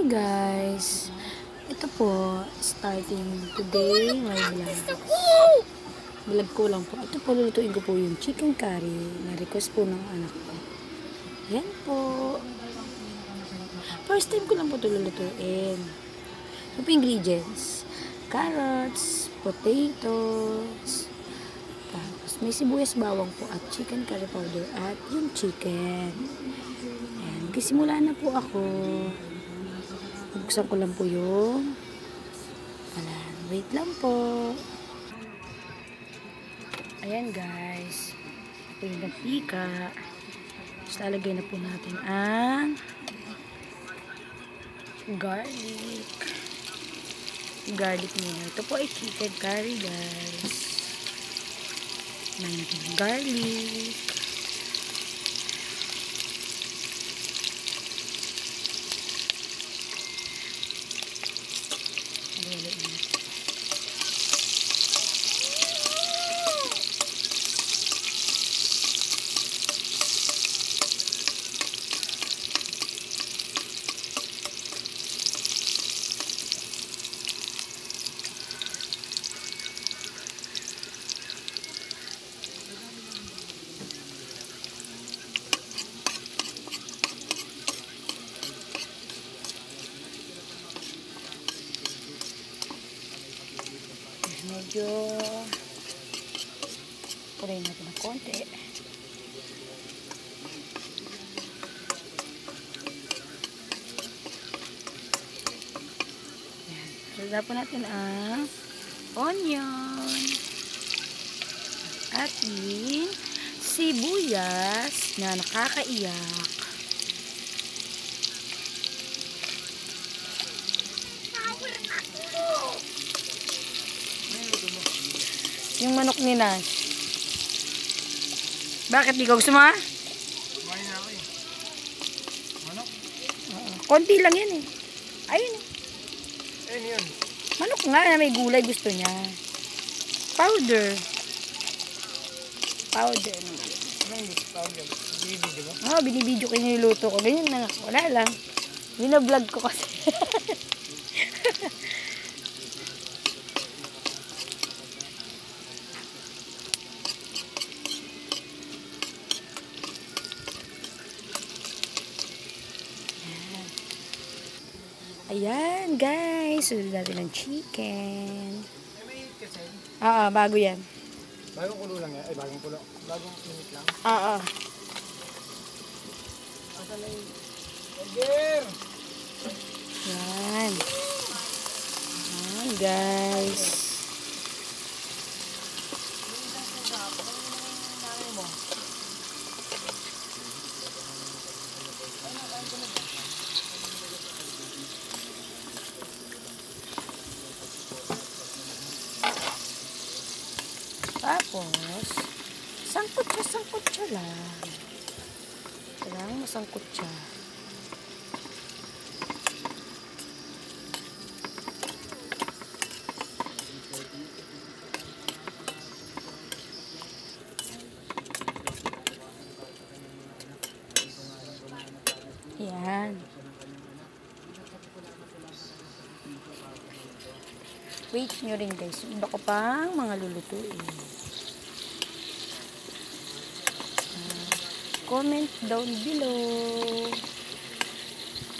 Hi guys! Ito po, starting today, my vlog ko lang po. Ito po, lulutuin ko po yung chicken curry na request po ng anak ko. Yan po. First time ko lang po ito lulutuin. Yung po ingredients. Carrots, potatoes, tapos may sibuyas bawang po at chicken curry powder at yung chicken. Ayan, magsisimula na po ako. Buksan ko lang po yung wait lang po. Ayan guys, ito yung mantika. Tapos lalagay na po natin ang garlic muna. Ito po ay chicken curry guys. May garlic. Medyo purayin natin ng konti. Ayan. Lagyan po natin ang onion at yung sibuyas na nakakaiyak. Yung manok ni Nash. Bakit di ko gusto mo? Kumain na ako eh. Manok? Konti lang yan eh. Ayun. Ayun yun. Manok nga na may gulay gusto niya. Powder. Powder naman. Anong gusto tawag yan? Binibidyo ba? Oo, binibidyo ko yung niluto ko. Ganyan na nga. Wala lang. Binablog ko kasi. Ayan, guys. Sunod natin ng chicken. May kasi. Bago yan. Bagong kulo lang yan. Ay, bagong kulo. Bagong init lang. Asa na yung burger? Yan. Ayan, guys. Tapos, sangkot siya lang. Kailangan masangkot siya. Yan. Wait nyo rin guys. Iba ko pang mga lulutuin. Comment down below.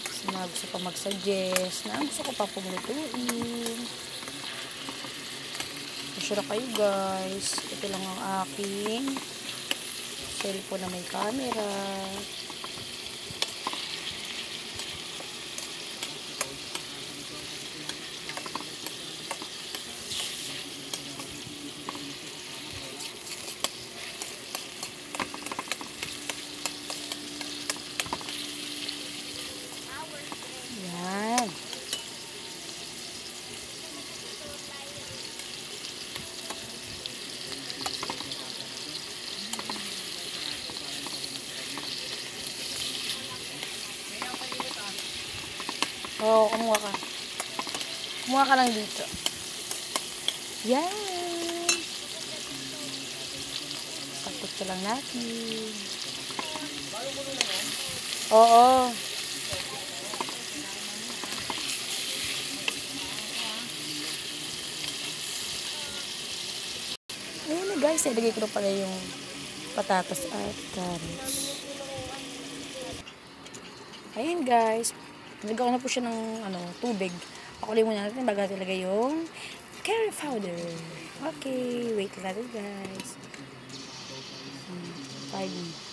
Kasi mga gusto pa mag-suggest na gusto ko pa pumulutuin. Masura kayo guys. Ito lang ang aking cellphone na may camera. Oo, kumuha ka. Kumuha ka lang dito. Yan. Sakot ka lang natin. Oo. guys, ilagay ko na pala yung patatas at carrots. Ayan guys, nilagay ko na po siya ng tubig. Pakuloyin muna natin bago natin ilagay yung curry powder. Okay, wait natin guys. 5 minutes.